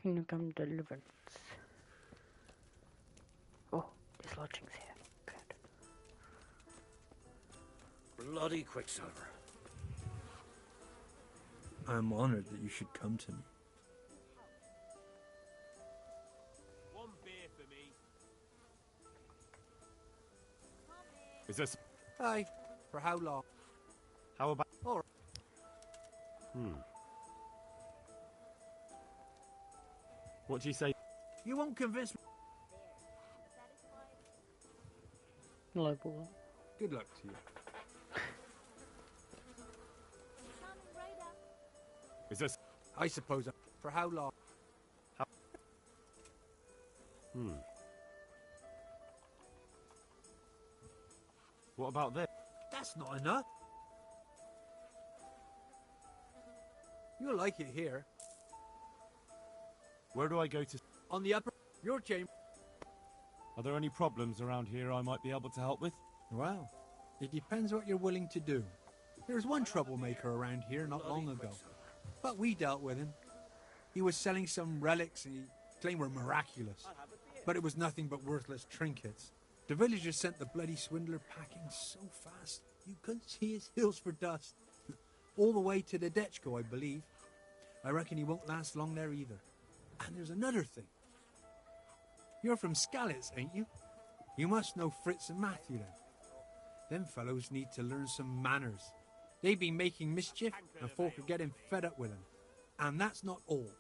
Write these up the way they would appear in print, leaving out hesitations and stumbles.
Kingdom Deliverance. Oh, there's lodgings here. Good. Bloody Quicksilver. I'm honored that you should come to me. One beer for me. Is this... Aye. For how long? How about... All right. What do you say? You won't convince me. Local. Good luck to you. Is this... I suppose. For how long? What about this? That's not enough. You'll like it here. Where do I go to... On the upper... Your chamber. Are there any problems around here I might be able to help with? Well, it depends what you're willing to do. There was one troublemaker around here not long ago. But we dealt with him. He was selling some relics and he claimed were miraculous. But it was nothing but worthless trinkets. The villagers sent the bloody swindler packing so fast, you couldn't see his heels for dust. All the way to the Dechko, I believe. I reckon he won't last long there either. And there's another thing. You're from Skalitz, ain't you? You must know Fritz and Matthew then. Them fellows need to learn some manners. They've been making mischief and folk are getting fed up with them. And that's not all.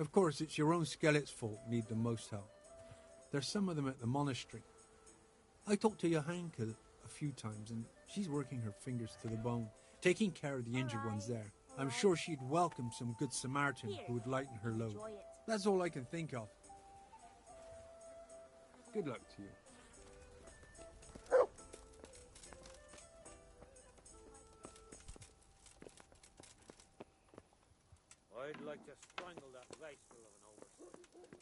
Of course, it's your own Skalitz folk need the most help. There's some of them at the monastery. I talked to Johanka a few times and she's working her fingers to the bone, taking care of the injured ones there. I'm sure she'd welcome some good Samaritan who would lighten her load. That's all I can think of. Good luck to you. I'd like to strangle that rascal of an overseer.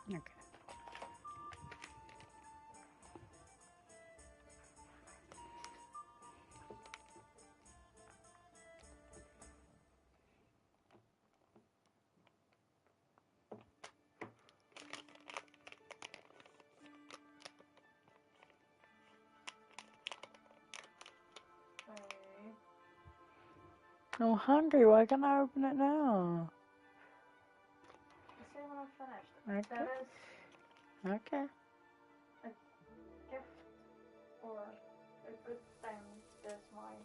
Okay. I'm hungry, why can't I open it now? See when I'm finished. Okay. That is Okay. a gift or a good thing. That's my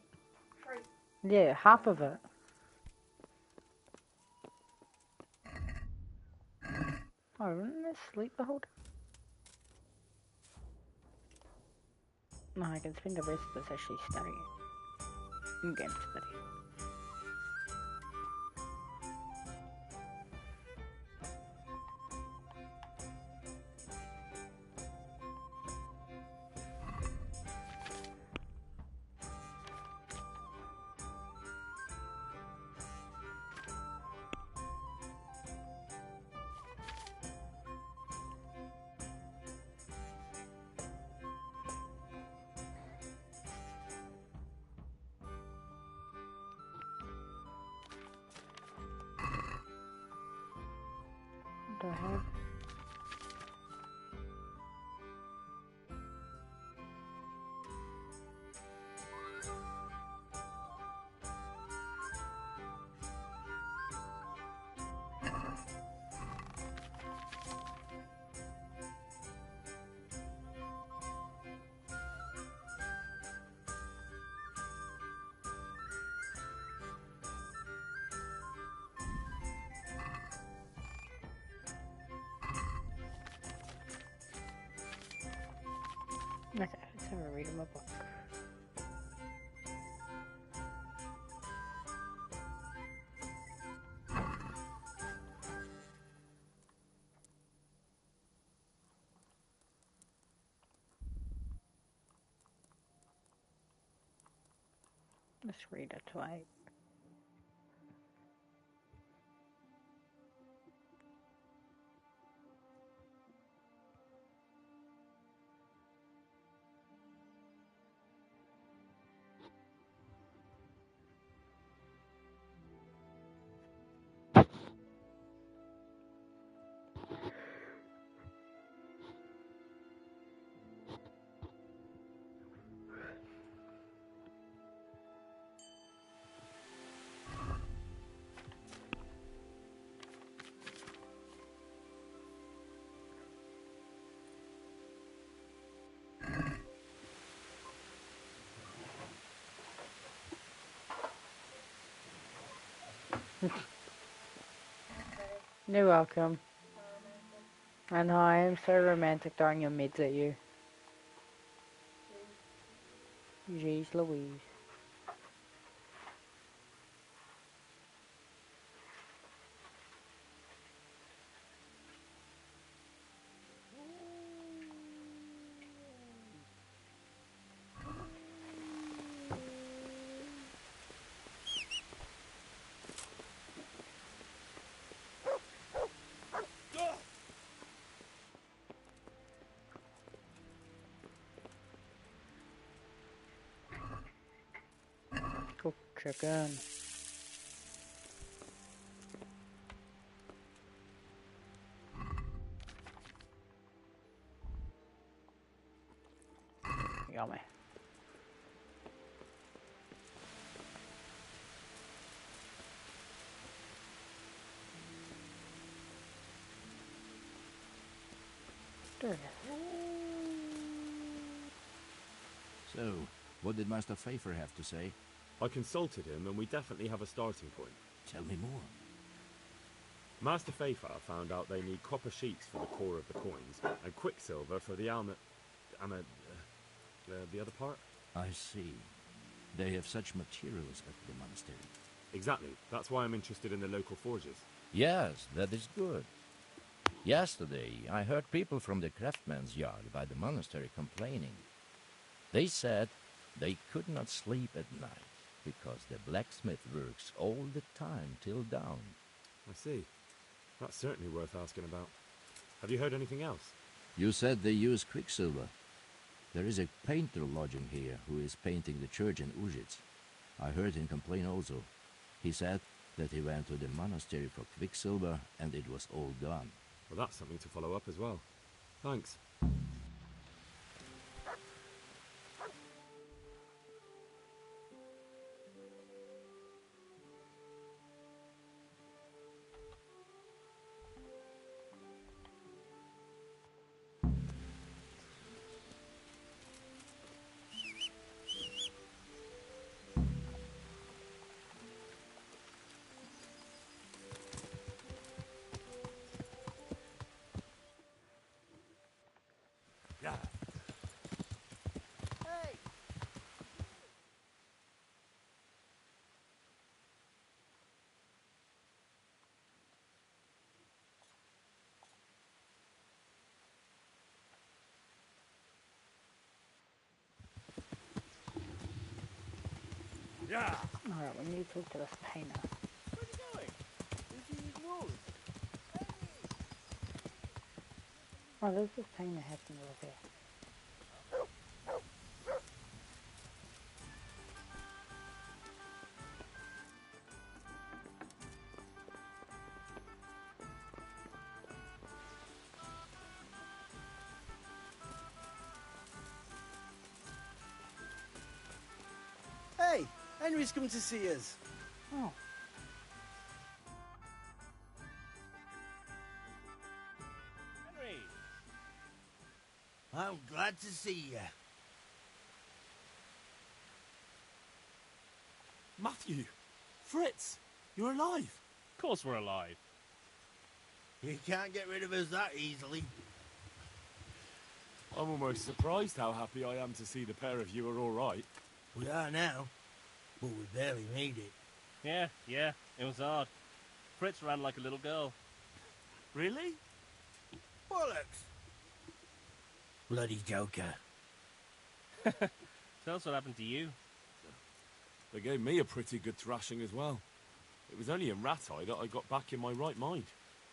treat. Yeah, half of it. Oh, didn't I sleep the whole time? No, I can spend the rest of this actually studying. I'm going to study. What do I have? Okay, let's have a read of my book. Let's read it twice. You're welcome. I know, I am so romantic throwing your mids at you. Jeez Louise. Cook chicken. Yummy. There it is. So, what did Master Pfeiffer have to say? I consulted him, and we definitely have a starting point. Tell me more. Master Pfeiffer found out they need copper sheets for the core of the coins, and quicksilver for the the other part? I see. They have such materials at the monastery. Exactly. That's why I'm interested in the local forges. Yes, that is good. Yesterday, I heard people from the craftsman's yard by the monastery complaining. They said they could not sleep at night because the blacksmith works all the time till dawn. I see. That's certainly worth asking about. Have you heard anything else? You said they use quicksilver. There is a painter lodging here who is painting the church in Ujits. I heard him complain also. He said that he went to the monastery for quicksilver and it was all gone. Well, that's something to follow up as well. Thanks. Yeah. Alright, we need to talk to this painter. Where are you going? Is he moved? Oh, there's this painter happening over there. Hey, Henry's come to see us. Oh. Henry. I'm glad to see you. Matthew! Fritz! You're alive! Of course we're alive. You can't get rid of us that easily. I'm almost surprised how happy I am to see the pair of you are all right. We are now, but we barely made it. Yeah, it was hard. Fritz ran like a little girl. Really? Bollocks! Bloody joker. Tell us what happened to you. They gave me a pretty good thrashing as well. It was only in Rat-Eye that I got back in my right mind.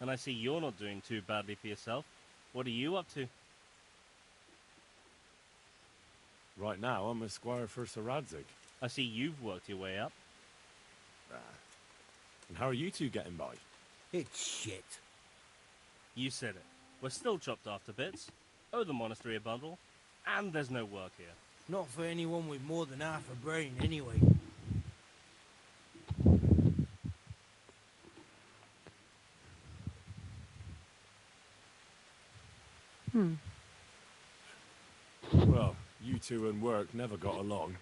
And I see you're not doing too badly for yourself. What are you up to? Right now, I'm a squire for Sir Radzig. I see you've worked your way up. And how are you two getting by? It's shit. You said it. We're still chopped off to bits. Owe the monastery a bundle. And there's no work here. Not for anyone with more than half a brain, anyway. Well, you two and work never got along.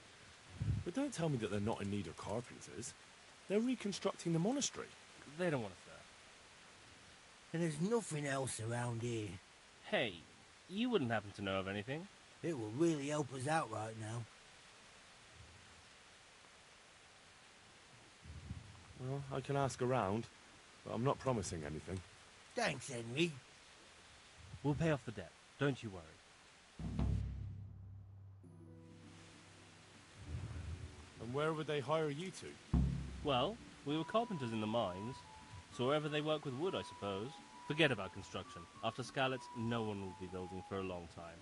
But don't tell me that they're not in need of carpenters. They're reconstructing the monastery. They don't want us there. And there's nothing else around here. Hey, you wouldn't happen to know of anything? It will really help us out right now. Well, I can ask around, but I'm not promising anything. Thanks, Henry. We'll pay off the debt. Don't you worry. And where would they hire you two? Well, we were carpenters in the mines, so wherever they work with wood, I suppose. Forget about construction. After Skalitz, no one will be building for a long time.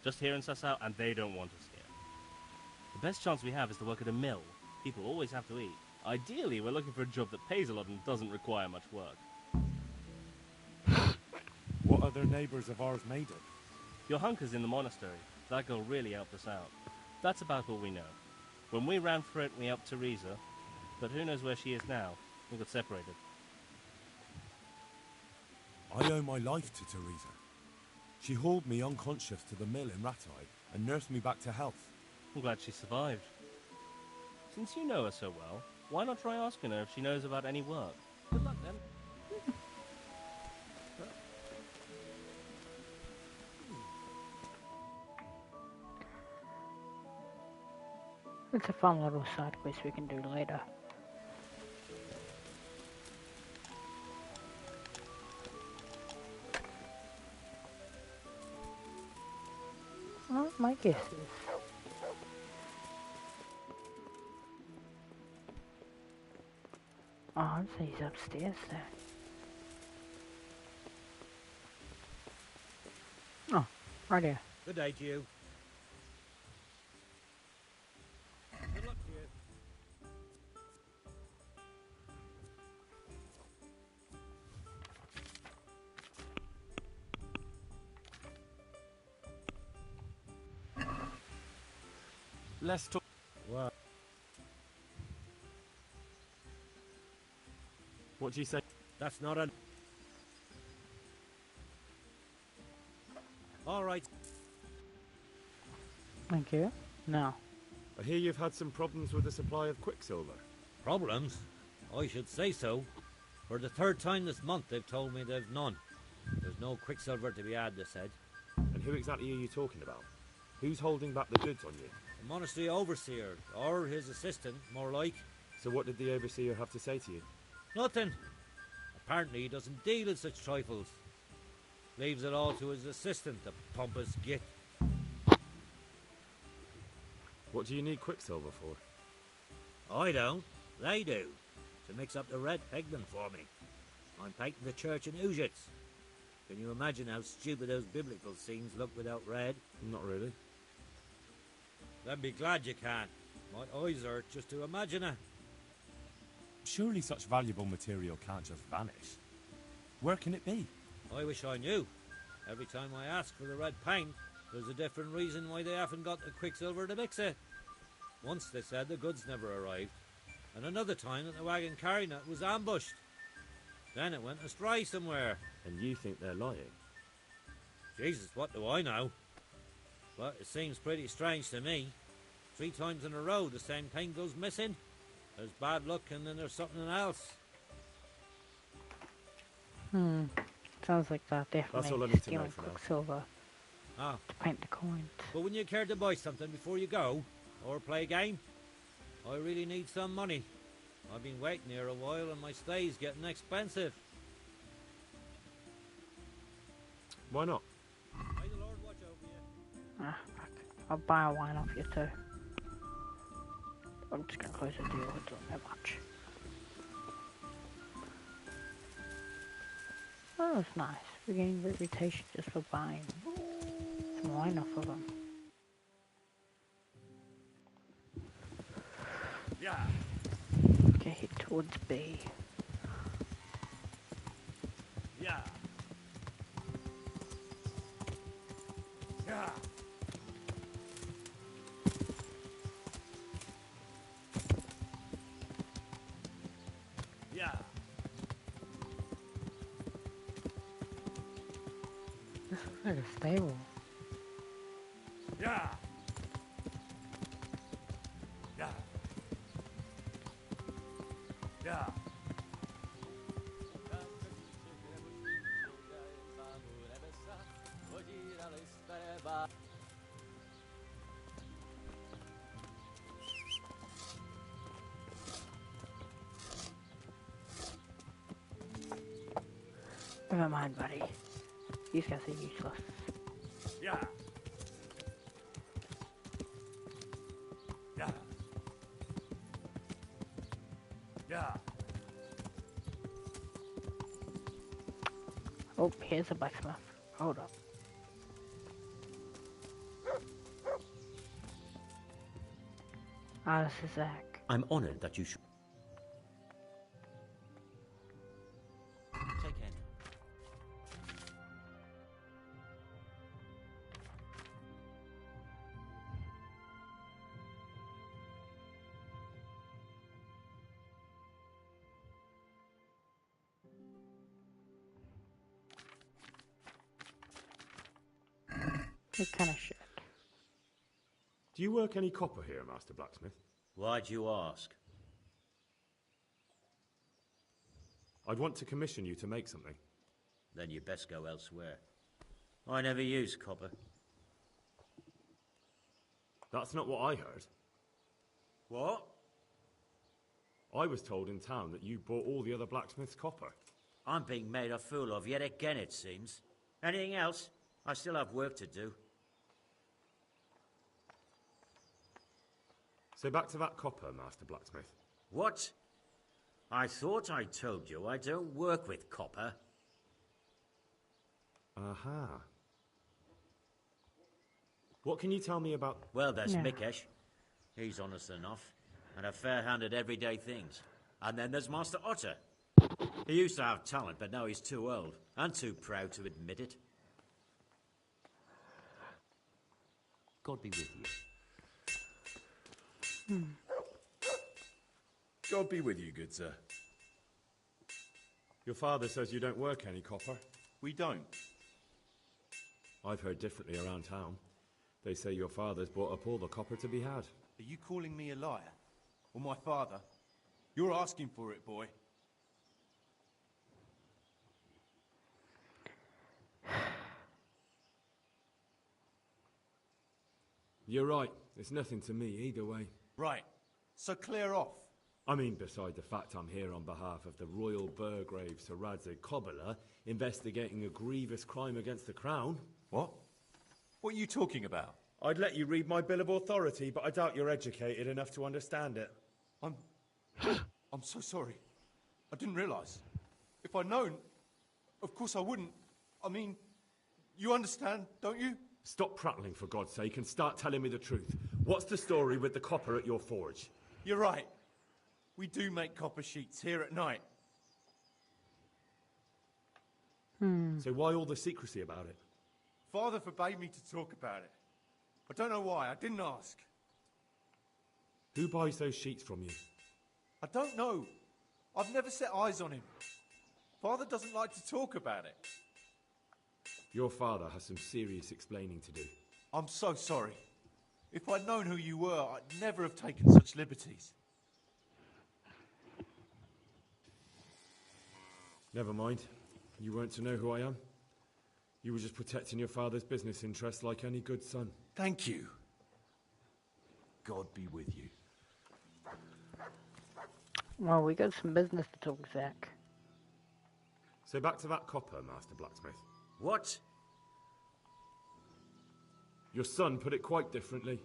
Just here in Sasau, and they don't want us here. The best chance we have is to work at a mill. People always have to eat. Ideally, we're looking for a job that pays a lot and doesn't require much work. What other neighbours of ours made it? Your hunker's in the monastery. That girl really helped us out. That's about all we know. When we ran for it, we helped Teresa, but who knows where she is now? We got separated. I owe my life to Teresa. She hauled me unconscious to the mill in Rat-Eye and nursed me back to health. I'm glad she survived. Since you know her so well, why not try asking her if she knows about any work? Good luck then. It's a fun little side quest we can do later. Well, my guess is... Oh, I'd say he's upstairs there. Oh, right here. Good day to you. Good luck to you. Let's talk. What? What do you say? That's not an... All right. Thank you. Now. I hear you've had some problems with the supply of quicksilver. Problems? I should say so. For the third time this month they've told me they've none. There's no quicksilver to be had, they said. And who exactly are you talking about? Who's holding back the goods on you? The monastery overseer, or his assistant, more like. So what did the overseer have to say to you? Nothing. Apparently he doesn't deal in such trifles. Leaves it all to his assistant, the pompous git. What do you need quicksilver for? I don't. They do. To mix up the red pigment for me. I'm painting the church in Ujits. Can you imagine how stupid those biblical scenes look without red? Not really. Then be glad you can. My eyes hurt just to imagine it. Surely such valuable material can't just vanish. Where can it be? I wish I knew. Every time I ask for the red paint, there's a different reason why they haven't got the quicksilver to mix it. Once they said the goods never arrived, and another time that the wagon carrying it was ambushed. Then it went astray somewhere. And you think they're lying? Jesus, what do I know? But it seems pretty strange to me. 3 times in a row the same thing goes missing. There's bad luck and then there's something else. Sounds like that definitely That's all I need to know stealing for now. Quicksilver. Ah, to paint the coins. but wouldn't you care to buy something before you go? Or play a game? I really need some money. I've been waiting here a while and my stay's getting expensive. Why not? May the Lord watch over you. Ah, fuck. I'll buy a wine off you too. I'm just gonna close the deal, it doesn't that much. Oh, that's nice. We gain reputation just for buying some wine off of them. Yeah. Okay, head towards B. Yeah. Yeah. Yeah. This looks like a stable. Yeah. Yeah. Yeah. Never mind, buddy. These guys are useless. Yeah. Yeah. Yeah. Oh, here's a blacksmith. Hold up. Ah, this is Zach. I'm honored that you should. Take care. You kind of should. Do you work any copper here, Master Blacksmith? Why'd you ask? I'd want to commission you to make something. Then you best go elsewhere. I never use copper. That's not what I heard. What? I was told in town that you bought all the other blacksmiths' copper. I'm being made a fool of yet again, it seems. Anything else? I still have work to do. So back to that copper, Master Blacksmith. What? I thought I told you I don't work with copper. Aha. What can you tell me about... Well, there's Yeah. Mikesh. He's honest enough, and a fair hand at everyday things. And then there's Master Otter. He used to have talent, but now he's too old, and too proud to admit it. God be with you. God be with you, good sir. Your father says you don't work any copper. We don't. I've heard differently around town. They say your father's bought up all the copper to be had. Are you calling me a liar? Or my father? You're asking for it, boy. You're right. It's nothing to me either way. Right. So clear off. I mean, beside the fact I'm here on behalf of the Royal Burgrave Sir Radzig Cobbler, investigating a grievous crime against the Crown. What? What are you talking about? I'd let you read my Bill of Authority, but I doubt you're educated enough to understand it. I'm so sorry. I didn't realise. If I'd known, of course I wouldn't. I mean, you understand, don't you? Stop prattling, for God's sake, and start telling me the truth. What's the story with the copper at your forge? You're right. We do make copper sheets here at night. So why all the secrecy about it? Father forbade me to talk about it. I don't know why. I didn't ask. Who buys those sheets from you? I don't know. I've never set eyes on him. Father doesn't like to talk about it. Your father has some serious explaining to do. I'm so sorry. If I'd known who you were, I'd never have taken such liberties. Never mind. You weren't to know who I am. You were just protecting your father's business interests like any good son. Thank you. God be with you. Well, we got some business to talk, Zach. So back to that copper, Master Blacksmith. What? Your son put it quite differently.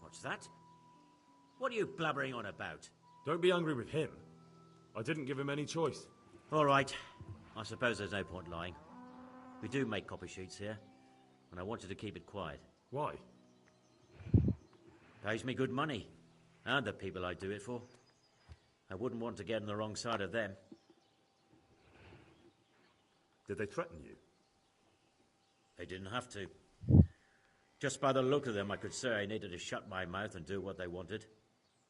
What's that? What are you blabbering on about? Don't be angry with him. I didn't give him any choice. All right. I suppose there's no point lying. We do make copy sheets here, and I wanted to keep it quiet. Why? Pays me good money, and the people I do it for. I wouldn't want to get on the wrong side of them. Did they threaten you? They didn't have to. Just by the look of them, I could say I needed to shut my mouth and do what they wanted.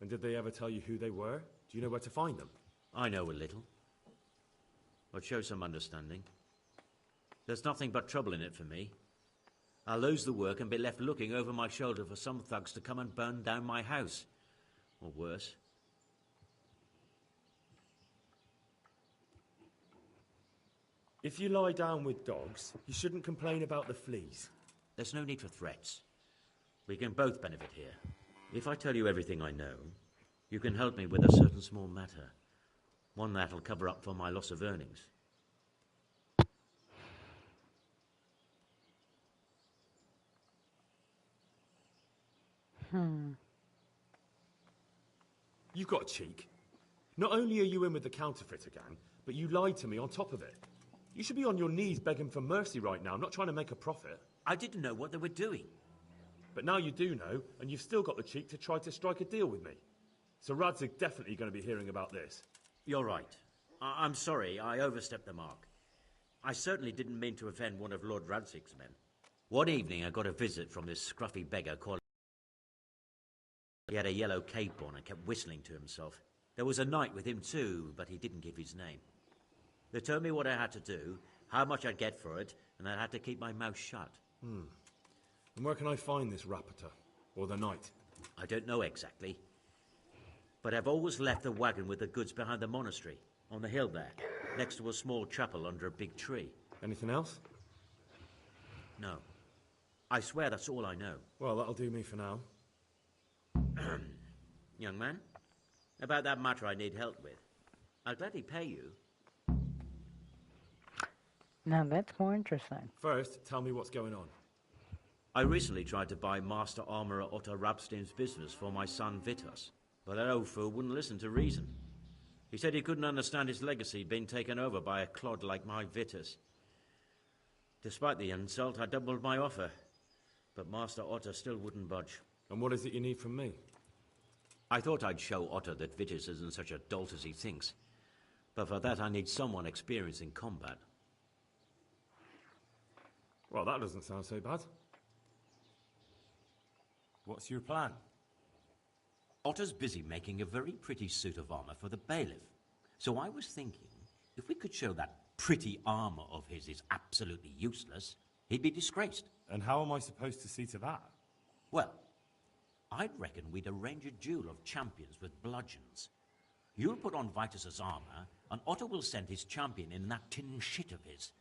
And did they ever tell you who they were? Do you know where to find them? I know a little. I'd show some understanding. There's nothing but trouble in it for me. I'll lose the work and be left looking over my shoulder for some thugs to come and burn down my house. Or worse. If you lie down with dogs, you shouldn't complain about the fleas. There's no need for threats. We can both benefit here. If I tell you everything I know, you can help me with a certain small matter. One that'll cover up for my loss of earnings. You've got a cheek. Not only are you in with the counterfeiter gang, but you lied to me on top of it. You should be on your knees begging for mercy right now, not trying to make a profit. I didn't know what they were doing. But now you do know, and you've still got the cheek to try to strike a deal with me. So Radzig's definitely going to be hearing about this. You're right. I'm sorry, I overstepped the mark. I certainly didn't mean to offend one of Lord Radzig's men. One evening I got a visit from this scruffy beggar called... He had a yellow cape on and kept whistling to himself. There was a knight with him too, but he didn't give his name. They told me what I had to do, how much I'd get for it, and I had to keep my mouth shut. And where can I find this rapper? Or the knight? I don't know exactly. But I've always left the wagon with the goods behind the monastery, on the hill there, next to a small chapel under a big tree. Anything else? No. I swear that's all I know. Well, that'll do me for now. Young man, about that matter I need help with. I'll gladly pay you. Now that's more interesting. First, tell me what's going on. I recently tried to buy Master Armourer Otto Rabstein's business for my son Vitus, but that old fool wouldn't listen to reason. He said he couldn't understand his legacy being taken over by a clod like my Vitus. Despite the insult, I doubled my offer, but Master Otto still wouldn't budge. And what is it you need from me? I thought I'd show Otto that Vitus isn't such a dolt as he thinks, but for that I need someone experienced in combat. Well, that doesn't sound so bad. What's your plan? Otto's busy making a very pretty suit of armor for the bailiff. So I was thinking, if we could show that pretty armor of his is absolutely useless, he'd be disgraced. And how am I supposed to see to that? Well, I'd reckon we'd arrange a duel of champions with bludgeons. You'll put on Vitus's armor, and Otto will send his champion in that tin shit of his.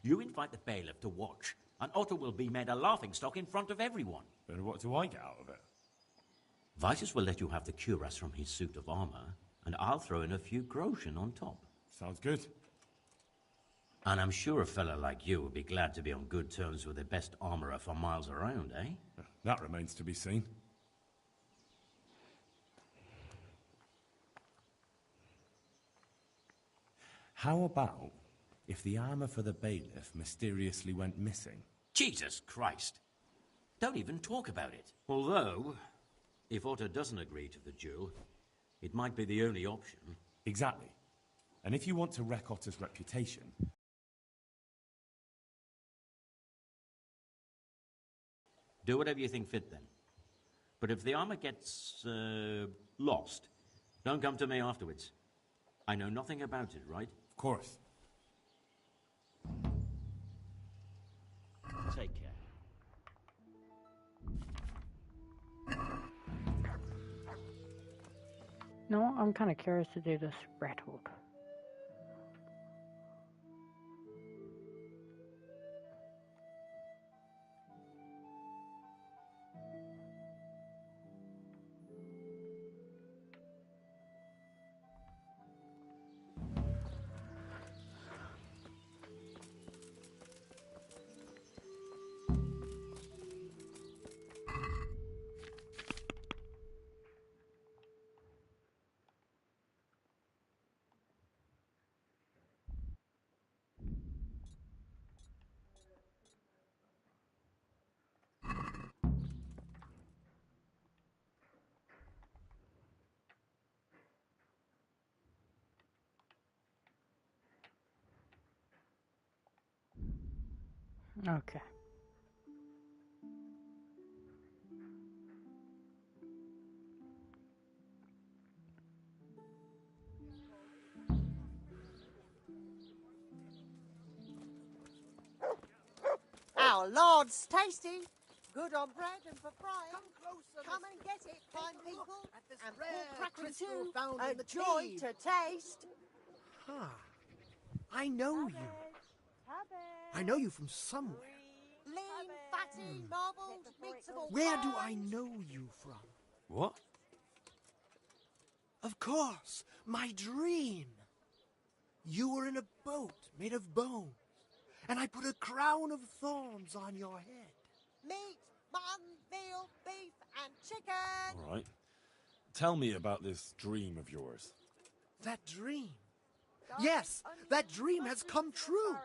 You invite the bailiff to watch, and Otto will be made a laughingstock in front of everyone. And what do I get out of it? Vitus will let you have the cuirass from his suit of armor, and I'll throw in a few groschen on top. Sounds good. And I'm sure a fella like you would be glad to be on good terms with the best armorer for miles around, eh? That remains to be seen. How about if the armor for the bailiff mysteriously went missing? Jesus Christ! Don't even talk about it. Although, if Otto doesn't agree to the duel, it might be the only option. Exactly. And if you want to wreck Otto's reputation... Do whatever you think fit then. But if the armor gets, lost, don't come to me afterwards. I know nothing about it, right? Of course. Take care. No, I'm kind of curious to do this rat hook. Okay. Our Lord's tasty. Good on bread and for frying. Come closer. Come and get it, fine people. And pork crackling too. A joy to taste. Huh. I know you. I know you from somewhere. Lean, fatty, marbled, meats of all Where do I kinds. know you from? What? Of course, my dream. You were in a boat made of bones, and I put a crown of thorns on your head. Meat, mutton, veal, beef, and chicken. All right. Tell me about this dream of yours. That dream. Yes, that dream has come true.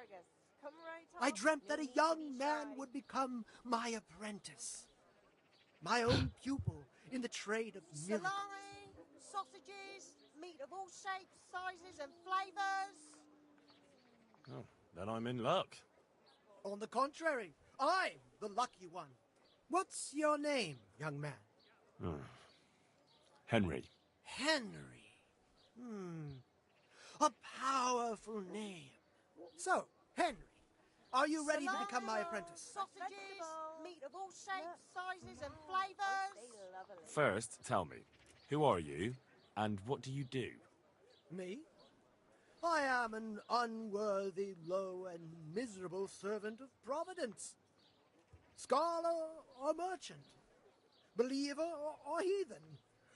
I dreamt that a young man would become my apprentice. My own pupil in the trade of miracles. Salami, sausages, meat of all shapes, sizes, and flavours. Oh, then I'm in luck. On the contrary, I'm the lucky one. What's your name, young man? Henry. Henry. A powerful name. So, Henry, are you ready to become my apprentice? Sausages, meat of all shapes, sizes, and flavours. First, tell me, who are you, and what do you do? Me? I am an unworthy, low, and miserable servant of Providence. Scholar or merchant, believer or heathen,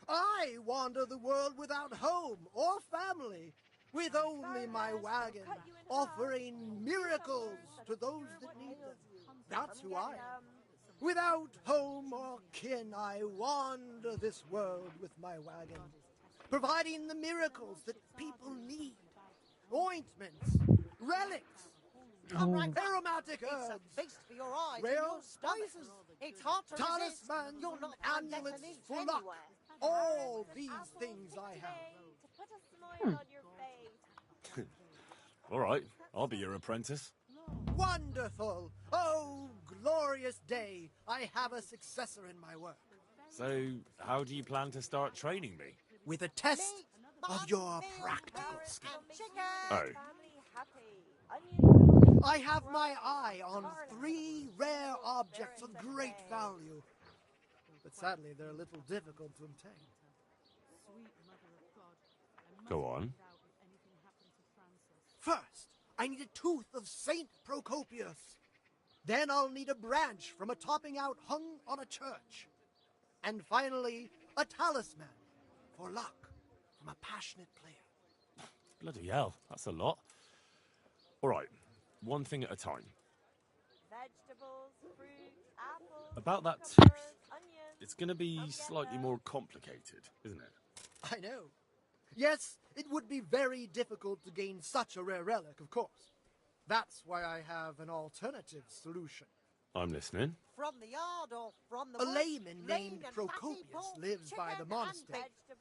I wander the world without home or family, with only my wagon, offering miracles to those that need them. That's who I am. Without home or kin, I wander this world with my wagon, providing the miracles that people need. Ointments, relics, aromatic herbs, It's a feast for your eyes rare and your stomach. spices, It's hard to resist. talismans, You'll not find better amulets meat for luck. anywhere. All these things I have. To put a smile on your face. All right, I'll be your apprentice. Wonderful! Oh, glorious day! I have a successor in my work. So, how do you plan to start training me? With a test of your practical skills. Oh, I have my eye on 3 rare objects of great value. But sadly, they're a little difficult to obtain. go on. First, I need a tooth of Saint Procopius. Then I'll need a branch from a topping out hung on a church. And finally, a talisman for luck from a passionate player. Bloody hell, that's a lot. All right, one thing at a time. Vegetables, fruit, apples, About that cucumbers, tooth. onions. It's going to be slightly more complicated, isn't it? I know. Yes, it would be very difficult to gain such a rare relic, of course. That's why I have an alternative solution. I'm listening. From the yard or from the A woods, layman lean named and Procopius fatty pork, lives by the chicken monastery.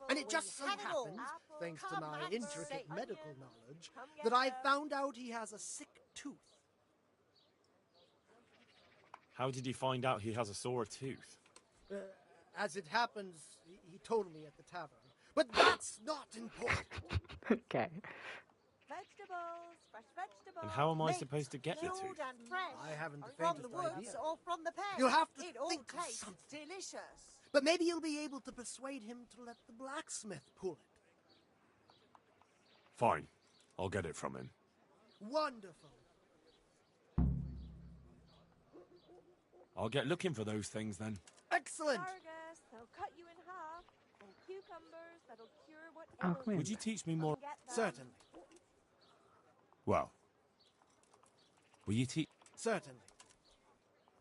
And it just so We have it all. happens, thanks to Come my and intricate say medical onions. knowledge, Come get that I them. found out he has a sick tooth. How did you find out he has a sore tooth? As it happens, he told me at the tavern. But that's not important. Okay. Vegetables, fresh vegetables. And how am I Meat, supposed to get the chilled tooth? and fresh. I haven't the From the faintest woods idea. or from the pen. You'll have to It all think of tastes something. delicious. But maybe you'll be able to persuade him to let the blacksmith pull it. Fine, I'll get it from him. Wonderful. I'll get looking for those things then. Excellent. Asparagus, they'll cut you in half. And cucumbers, that'll cure what Oh, ails come you. Would you teach me more? Get them. Certainly. Well, will you teach? Certainly.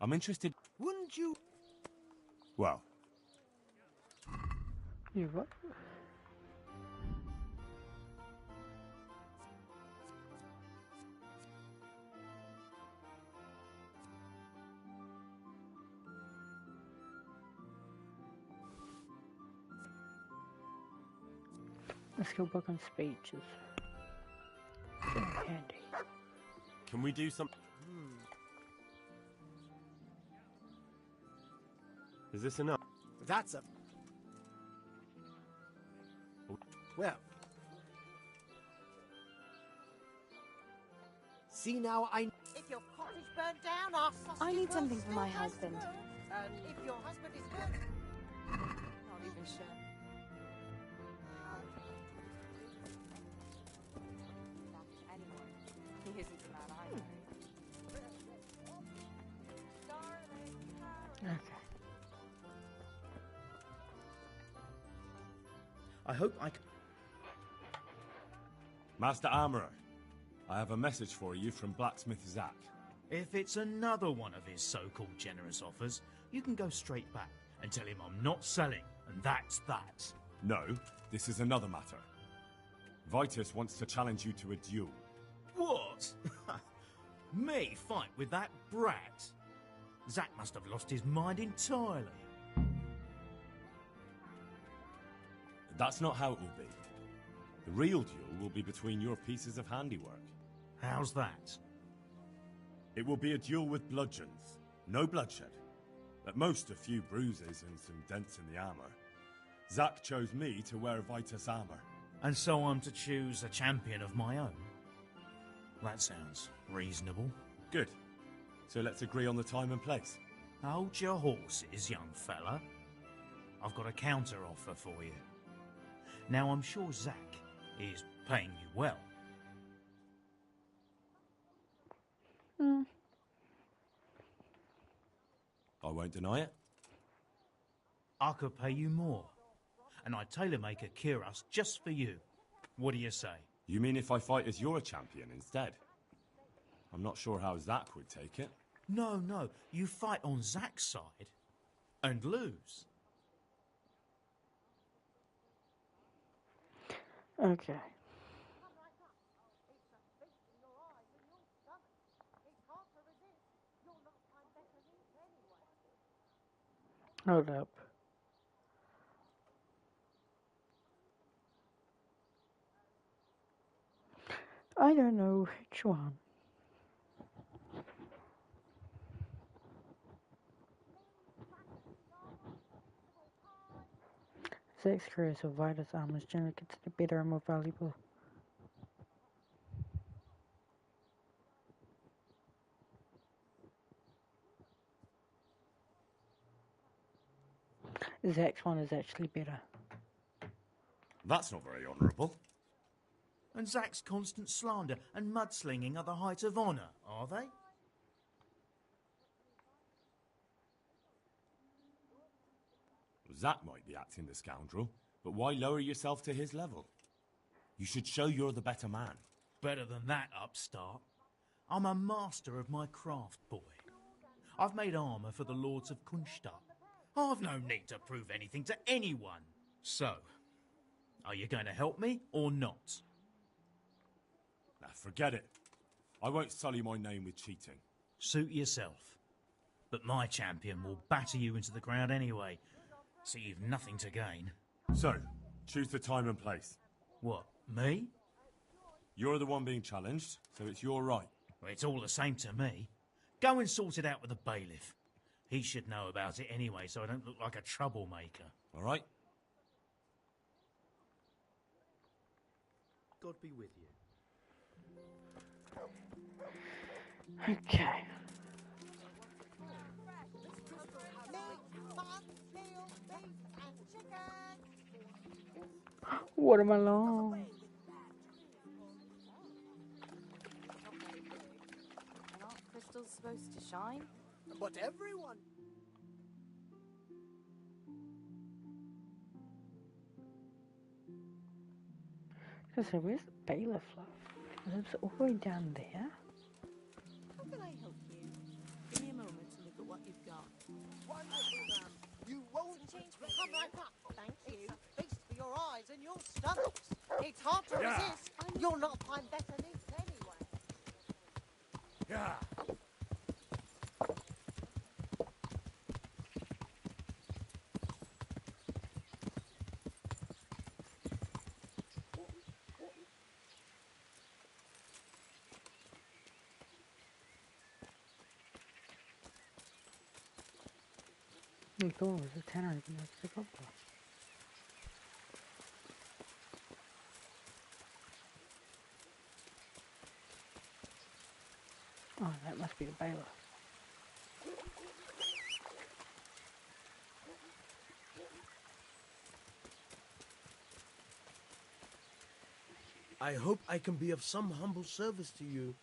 I'm interested. Wouldn't you? Well, You what? Let's go book on speeches. Candy. can we do some? Is this enough? That's a... Well... See now, If your cottage burned down, our sausages I need will something for still my taste husband. good. And if your husband is good... Not even sure. He isn't a man either. Okay. I hope I can... Master Armourer, I have a message for you from Blacksmith Zack. If it's another one of his so-called generous offers, you can go straight back and tell him I'm not selling, and that's that. No, this is another matter. Vitus wants to challenge you to a duel. What? Me fight with that brat? Zack must have lost his mind entirely. That's not how it will be. The real duel will be between your pieces of handiwork. How's that? It will be a duel with bludgeons. No bloodshed. At most, a few bruises and some dents in the armor. Zack chose me to wear Vitus armor. And so I'm to choose a champion of my own? That sounds reasonable. Good. So let's agree on the time and place. Hold your horses, young fella. I've got a counter offer for you. Now, I'm sure Zack is paying you well. I won't deny it. I could pay you more. And I'd tailor-make a cuirass just for you. What do you say? You mean if I fight as your champion instead? I'm not sure how Zack would take it. No, you fight on Zack's side and lose. Okay. Hold up. I don't know which one. Sex careers of Vitus armor is generally considered better and more valuable. Zack's one is actually better. That's not very honourable. And Zack's constant slander and mudslinging are the height of honour, are they? Zack might be acting the scoundrel, but why lower yourself to his level? You should show you're the better man. Better than that, upstart. I'm a master of my craft, boy. I've made armour for the Lords of Kunstadt. I've no need to prove anything to anyone. So, are you going to help me or not? Now, forget it. I won't sully my name with cheating. Suit yourself. But my champion will batter you into the ground anyway, so you've nothing to gain. So, choose the time and place. What, me? You're the one being challenged, so it's your right. Well, it's all the same to me. Go and sort it out with the bailiff. He should know about it anyway, so I don't look like a troublemaker. All right? God be with you. Okay. Watermelon. Aren't crystals supposed to shine? But everyone... So where's the bailiff love? It's all the way down there. How can I help you? Give me a moment to look at what you've got. Wonderful, ma'am. You won't Change for come right up. Thank you. It's a feast for your eyes and your stomachs. It's hard to resist. You'll not find better meat anyway. Yeah. I thought it was a tenner even though it's a couple. Oh, that must be the bailiff. I hope I can be of some humble service to you.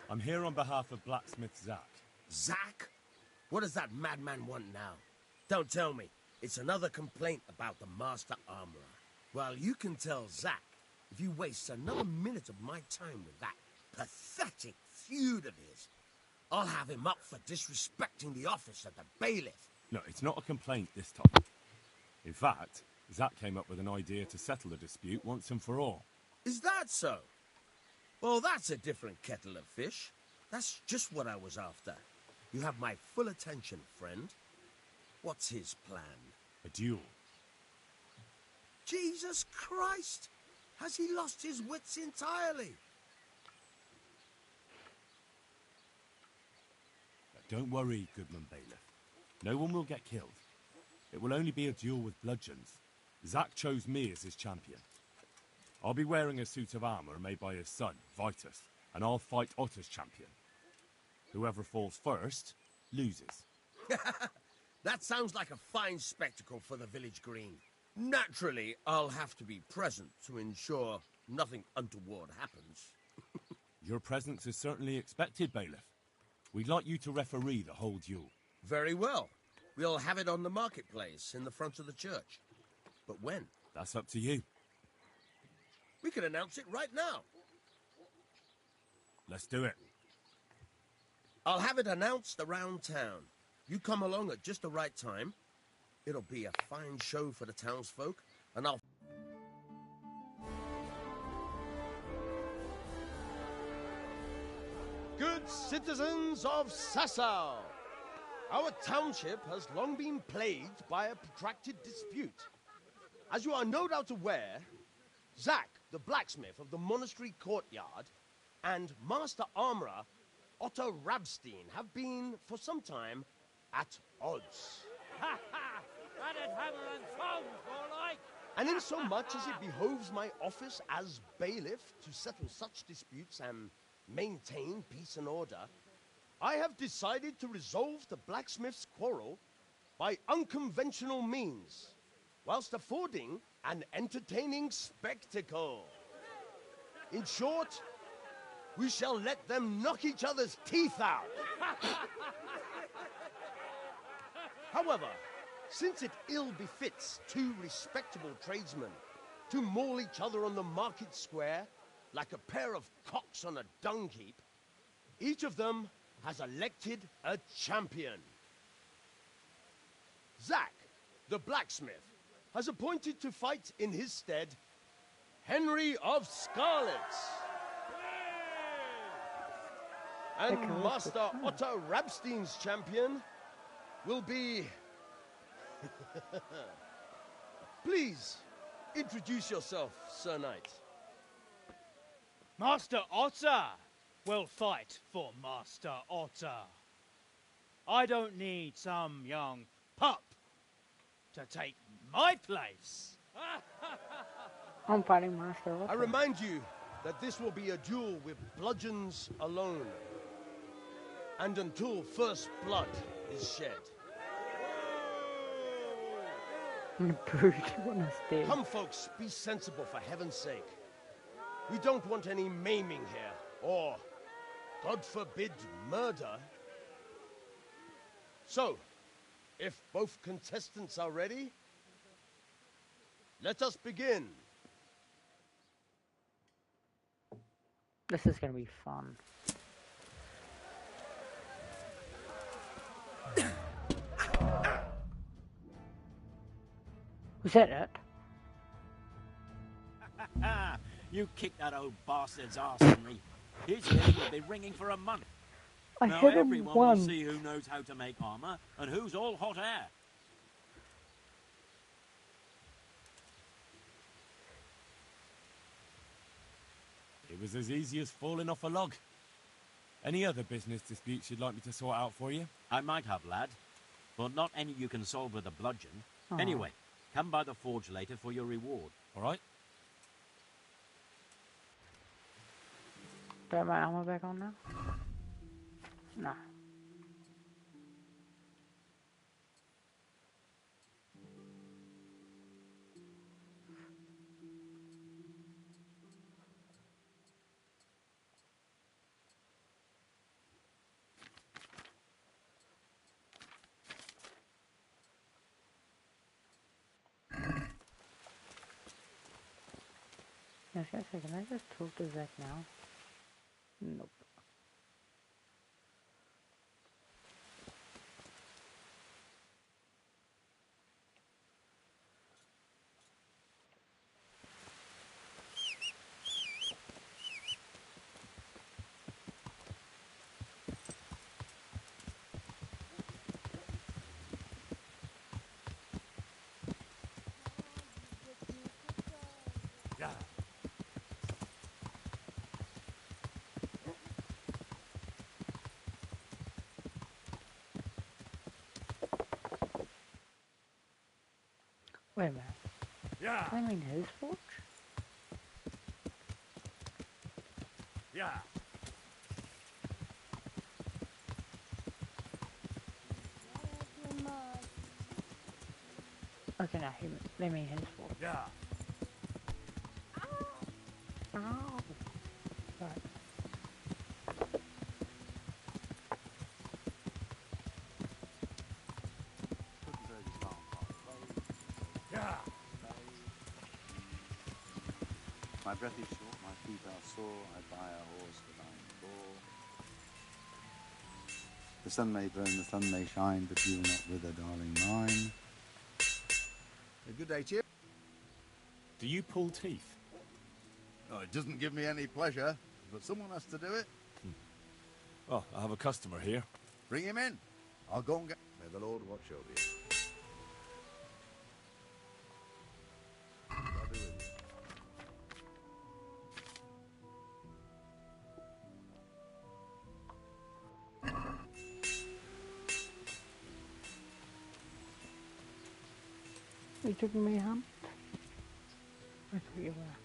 I'm here on behalf of blacksmith Zack. Zack? What does that madman want now? Don't tell me. It's another complaint about the Master Armorer. Well, you can tell Zack if you waste another minute of my time with that pathetic feud of his. I'll have him up for disrespecting the office of the bailiff. No, it's not a complaint this time. In fact, Zack came up with an idea to settle the dispute once and for all. Is that so? Well, that's a different kettle of fish. That's just what I was after. You have my full attention, friend. What's his plan? A duel. Jesus Christ! Has he lost his wits entirely? Don't worry, Goodman Bailiff. No one will get killed. It will only be a duel with bludgeons. Zack chose me as his champion. I'll be wearing a suit of armour made by his son, Vitus, and I'll fight Otter's champion. Whoever falls first, loses. That sounds like a fine spectacle for the village green. Naturally, I'll have to be present to ensure nothing untoward happens. Your presence is certainly expected, Bailiff. We'd like you to referee the whole duel. Very well. We'll have it on the marketplace in the front of the church. But when? That's up to you. We can announce it right now. Let's do it. I'll have it announced around town. You come along at just the right time. It'll be a fine show for the townsfolk, and I'll... Good citizens of Sasau, our township has long been plagued by a protracted dispute. As you are no doubt aware, Zack, the blacksmith of the monastery courtyard, and Master Armourer Otto Rabstein have been, for some time, at odds. Ha ha! That'd hammer and tongs, more like! And in so much as it behoves my office as bailiff to settle such disputes and maintain peace and order, I have decided to resolve the blacksmith's quarrel by unconventional means, whilst affording an entertaining spectacle. In short, we shall let them knock each other's teeth out. However, since it ill befits two respectable tradesmen to maul each other on the market square like a pair of cocks on a dung heap, each of them has elected a champion. Zack, the blacksmith, has appointed to fight in his stead Henry of Scarlet. And Master Otto Rabstein's champion will be... Please, introduce yourself, Sir Knight. Master Otter will fight for Master Otter. I don't need some young pup to take my place. I'm fighting Master Otter. I remind you that this will be a duel with bludgeons alone. And until first blood is shed. Come, folks, be sensible for heaven's sake. We don't want any maiming here, or, God forbid, murder. So, if both contestants are ready, let us begin. This is gonna be fun. Was that it? You kicked that old bastard's arse, Henry. His ears will be ringing for a month. I now hit him everyone will once. see who knows how to make armour and who's all hot air. It was as easy as falling off a log. Any other business disputes you'd like me to sort out for you? I might have, lad. But not any you can solve with a bludgeon. Aw. Anyway, come by the forge later for your reward. All right? Do I have my armor back on now? Nah. I was gonna say, can I just talk to Zach now? Nope. Yeah. Wait a minute. Yeah. I mean his forge? Yeah. Okay, now they mean his forge. Yeah. Ow! Right. Yeah. My breath is short, my feet are sore, I buy a horse that I bore. The sun may burn, the sun may shine, but you will not wither, darling mine. A good day to you. Do you pull teeth? Oh, it doesn't give me any pleasure, but someone has to do it. Oh, I have a customer here. Bring him in. I'll go and get... May the Lord watch over you. I'll be with you. You took me hunt? I thought you were.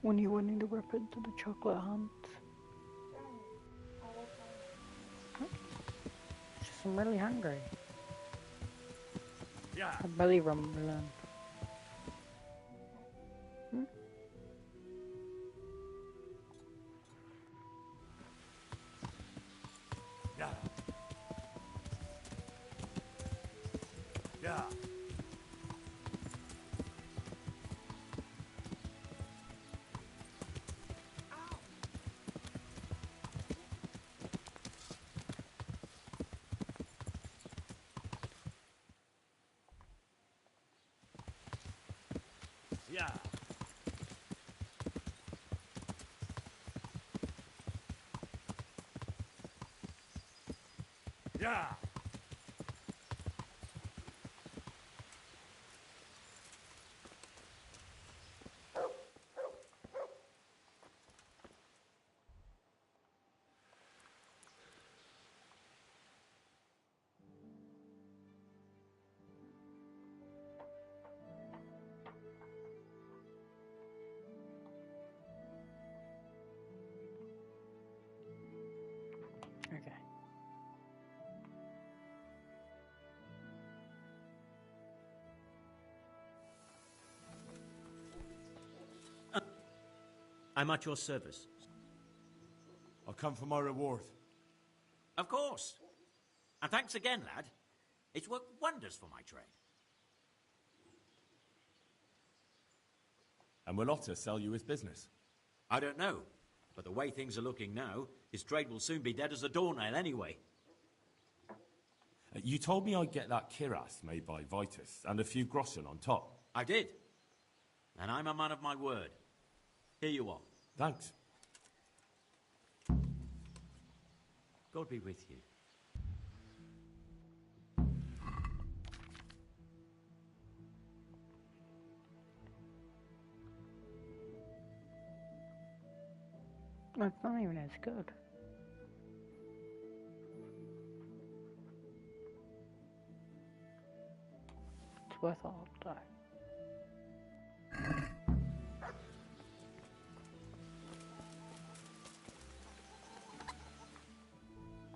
When you wanting to rip into the chocolate hunt? Just I'm really hungry. Yeah. A belly rumbling. Hmm? Yeah. Yeah. Yeah. Yeah. Okay. I'm at your service. I'll come for my reward. Of course. And thanks again, lad. It's worked wonders for my trade. And will Otter sell you his business? I don't know. But the way things are looking now, his trade will soon be dead as a doornail anyway. You told me I'd get that kiras made by Vitus and a few groschen on top. I did. And I'm a man of my word. Here you are. Thanks. God be with you. Is It's not even as good. It's worth all though.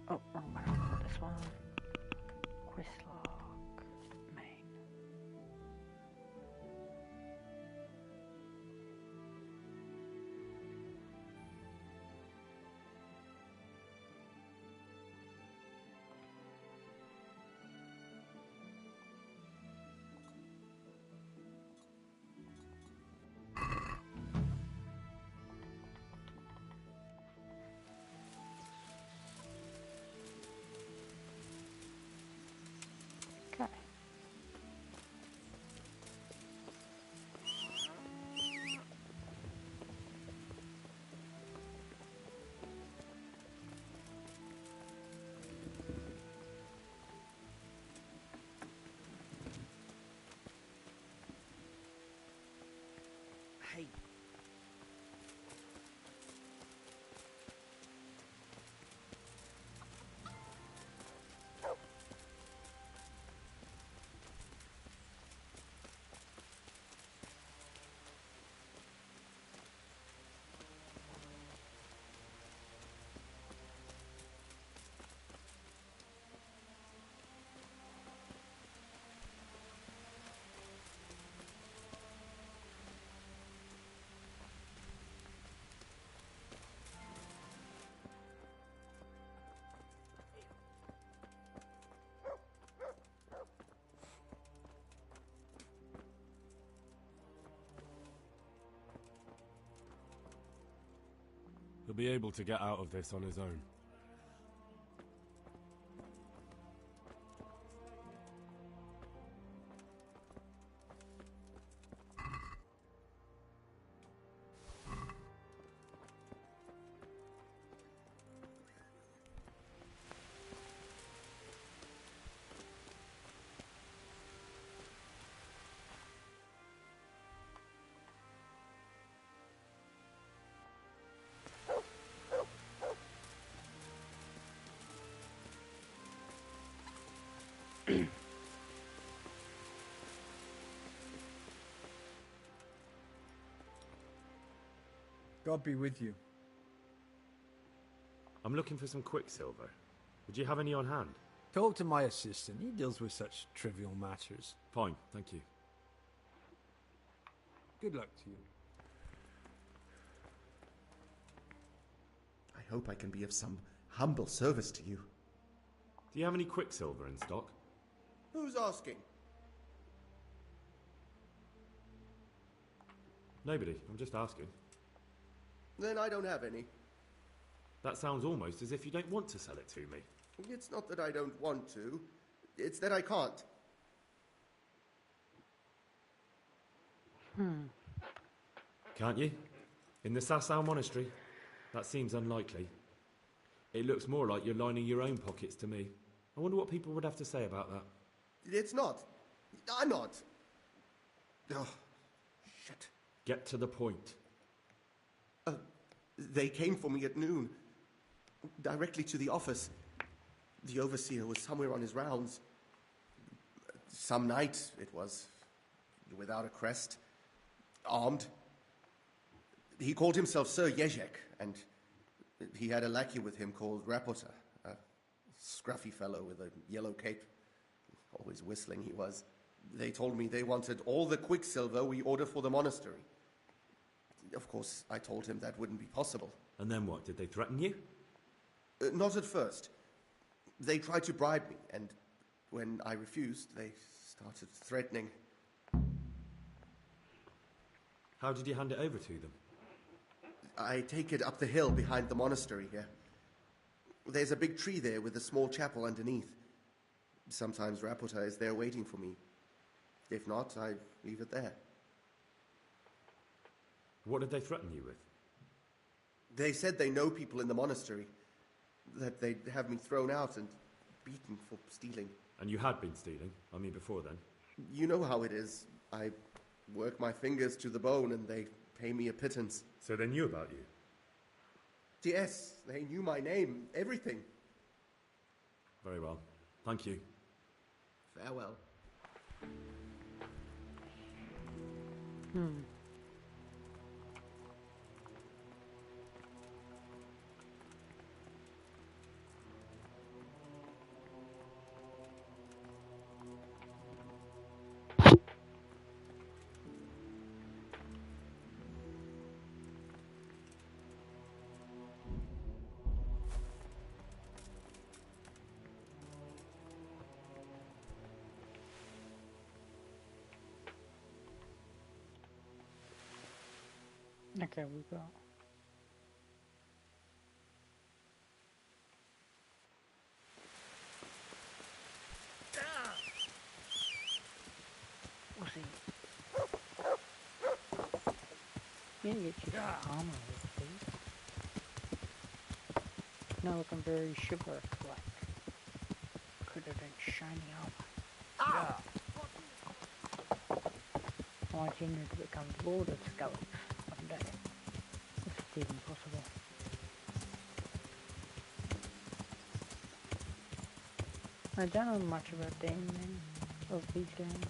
Oh, wrong one. This one. Quistlock, Maine. Okay. Hey. He'll be able to get out of this on his own. God be with you. I'm looking for some quicksilver. Would you have any on hand? Talk to my assistant. He deals with such trivial matters. Fine, thank you. Good luck to you. I hope I can be of some humble service to you. Do you have any quicksilver in stock? Who's asking? Nobody. I'm just asking. Then I don't have any. That sounds almost as if you don't want to sell it to me. It's not that I don't want to. It's that I can't. Can't you? In the Sasau Monastery? That seems unlikely. It looks more like you're lining your own pockets to me. I wonder what people would have to say about that. It's not. I'm not. Oh, shit. Get to the point. They came for me at noon. Directly to the office. The overseer was somewhere on his rounds. Some night, it was. Without a crest. Armed. He called himself Sir Jezek, and he had a lackey with him called Rapota, a scruffy fellow with a yellow cape. Always whistling he was. They told me they wanted all the quicksilver we order for the monastery. Of course, I told him that wouldn't be possible. And then what? Did they threaten you? Not at first. They tried to bribe me, and when I refused, they started threatening. How did you hand it over to them? I take it up the hill behind the monastery here. There's a big tree there with a small chapel underneath. Sometimes Rapota is there waiting for me. If not, I leave it there. What did they threaten you with? They said they know people in the monastery, that they'd have me thrown out and beaten for stealing. And you had been stealing? I mean, before then? You know how it is. I work my fingers to the bone and they pay me a pittance. So they knew about you? Yes, they knew my name, everything. Very well. Thank you. Farewell. Okay, we got. What's he? You need to get your armor with these. Now looking very chivalrous like. Could have been shiny armor. I want you to become Lord of Skulls one day. If it's even possible. I don't know much about the ending of these games.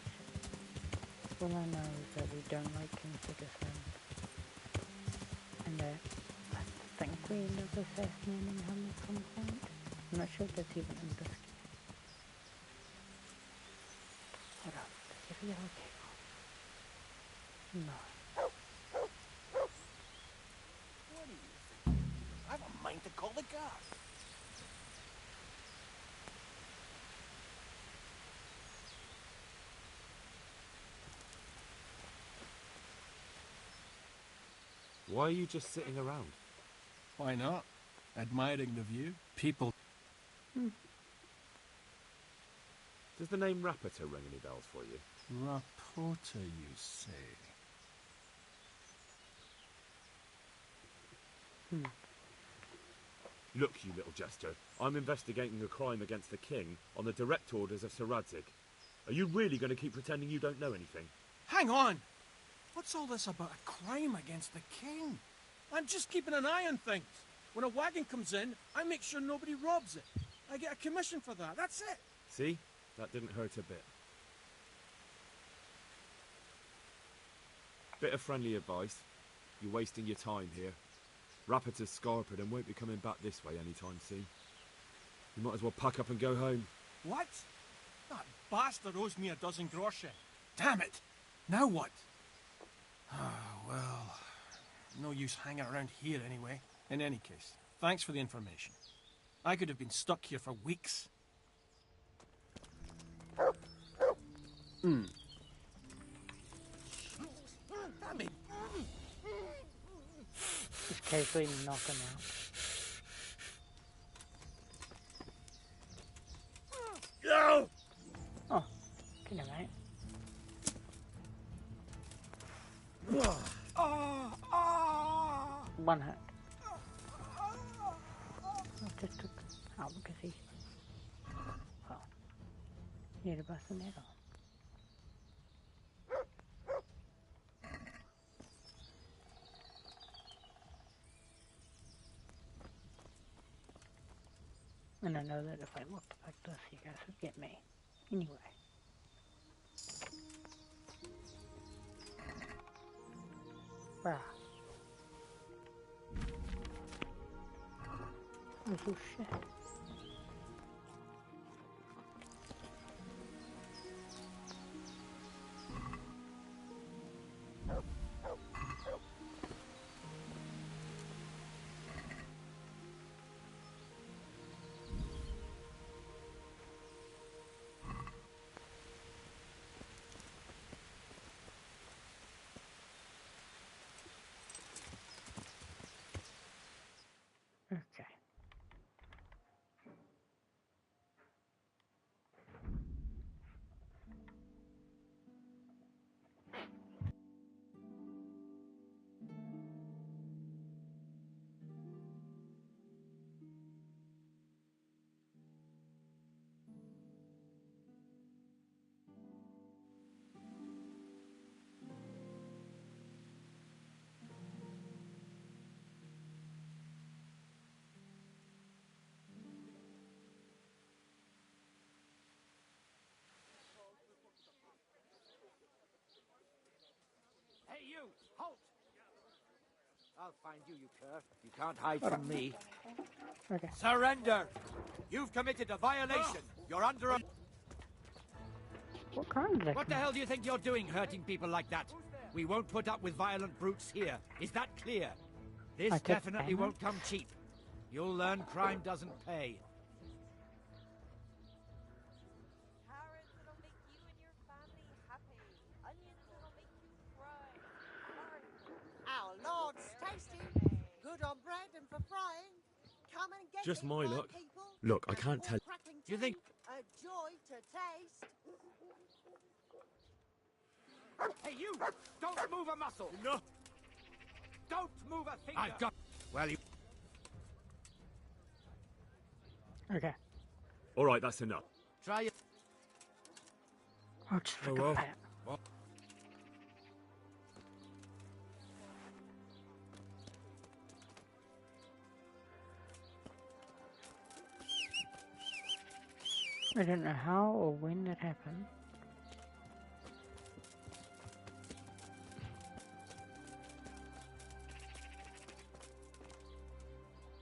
All I know is that we don't like King Sigismund. And that I think we end up assassinating him at some point. I'm not sure if that's even in this game. Hold up, does he have a kick off? No. What do you think? I have a mind to call the guards. Why are you just sitting around? Why not? Admiring the view. People. Does the name Rapiter ring any bells for you? Rapporter, you say? Look, you little jester. I'm investigating a crime against the king on the direct orders of Sir Radzig. Are you really going to keep pretending you don't know anything? Hang on! What's all this about a crime against the king? I'm just keeping an eye on things. When a wagon comes in, I make sure nobody robs it. I get a commission for that, that's it. See? That didn't hurt a bit. Bit of friendly advice. You're wasting your time here. Rapiter's scarpered and won't be coming back this way anytime soon. You might as well pack up and go home. What? That bastard owes me a dozen groschen. Damn it! Now what? Well, no use hanging around here anyway. In any case, thanks for the information. I could have been stuck here for weeks. Damn it. Just casually knock him out. No! Oh, good night, mate. One hit. I just took out because he. Well, he had a bust in that arm. And I know that if I looked like this, you guys would get me. Anyway. Bruh. Oh shit. Okay. you! Halt! I'll find you, you cur. You can't hide from me. Okay. Surrender! You've committed a violation. You're under a... What kind of What the hell do you think you're doing, hurting people like that? We won't put up with violent brutes here. Is that clear? This I took definitely damage. won't come cheap. You'll learn crime doesn't pay. Carrots that'll make you and your family happy. Onions that'll make you cry. Our Lord's tasty. Good on bread and for frying. Come and get Just it, my fine luck. people. Look, I And can't for tell. crackling You think- too, a joy to taste. Hey, you! Don't move a muscle! No! Don't move a finger! I've got... Well, you... Okay. All right, that's enough. Try it. I'll just Oh, pick well. a pet. What? I don't know how or when that happened.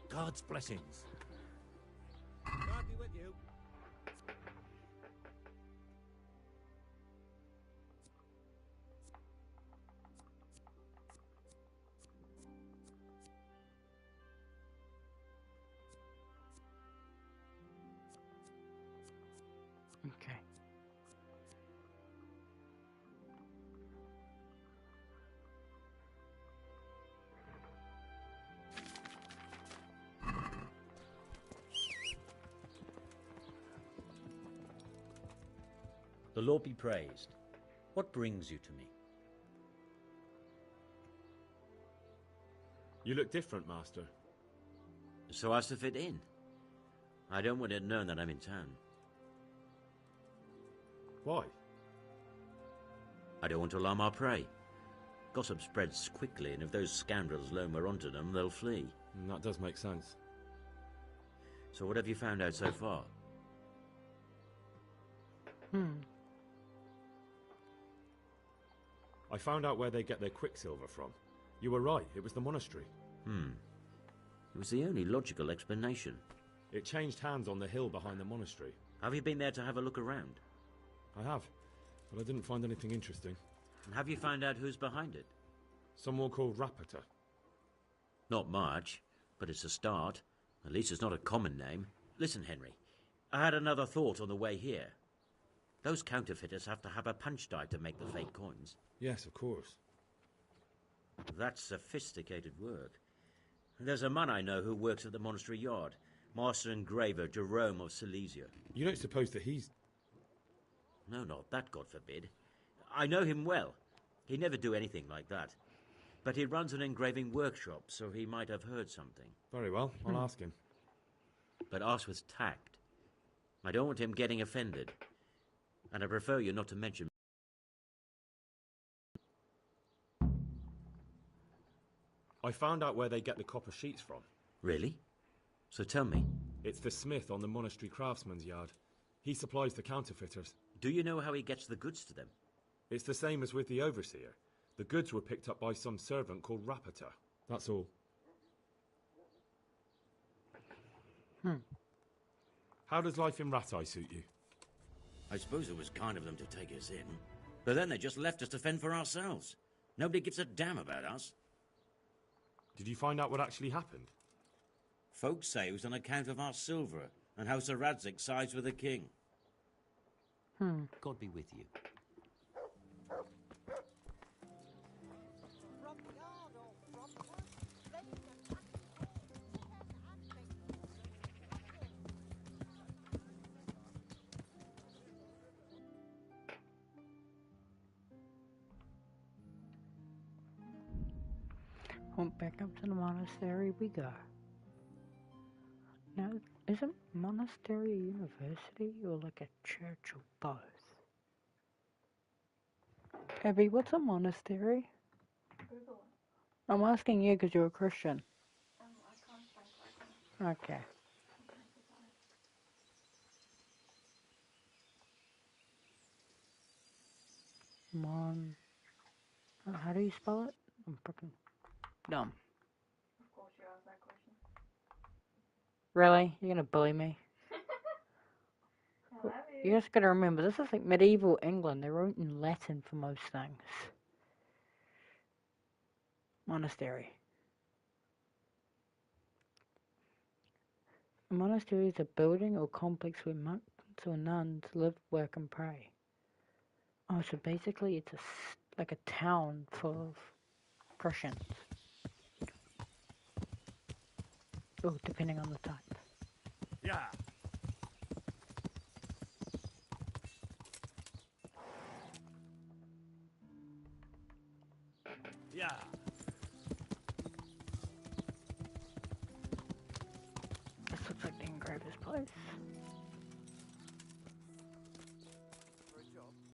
God's blessings. God be with you. Okay. The Lord be praised. What brings you to me? You look different, Master. So as to fit in. I don't want it known that I'm in town. Why? I don't want to alarm our prey. Gossip spreads quickly, and if those scoundrels learn we're onto them, they'll flee. That does make sense. So what have you found out so far? I found out where they get their quicksilver from. You were right, it was the monastery. It was the only logical explanation. It changed hands on the hill behind the monastery. Have you been there to have a look around? I have, but I didn't find anything interesting. And have you found out who's behind it? Someone called Rapita. Not much, but it's a start. At least it's not a common name. Listen, Henry, I had another thought on the way here. Those counterfeiters have to have a punch die to make the fake coins. Yes, of course. That's sophisticated work. There's a man I know who works at the monastery yard, Master Engraver Jerome of Silesia. You don't suppose that he's... No, not that, God forbid. I know him well. He'd never do anything like that. But he runs an engraving workshop, so he might have heard something. Very well, I'll ask him. But ask with tact. I don't want him getting offended. And I prefer you not to mention... I found out where they get the copper sheets from. Really? So tell me. It's the smith on the monastery craftsman's yard. He supplies the counterfeiters. Do you know how he gets the goods to them? It's the same as with the overseer. The goods were picked up by some servant called Rapita. That's all. How does life in Ratai suit you? I suppose it was kind of them to take us in. But then they just left us to fend for ourselves. Nobody gives a damn about us. Did you find out what actually happened? Folks say it was on account of our silver and how Sir Radzig sides with the king. God be with you. From the yard or from the wood, ready to cut the Back up to the monastery we go. Now, isn't monastery a university or like a church or both? Abby, what's a monastery? I'm asking you because you're a Christian. Okay. How do you spell it? I'm freaking dumb. Of course you asked that question. Really? You're gonna bully me? I love You just gotta remember, this is like medieval England. They wrote in Latin for most things. Monastery. A monastery is a building or complex where monks or nuns live, work, and pray. Oh, so basically it's like a town full of Christians. Oh, depending on the type. Yeah. Yeah. This looks like the engraver's place.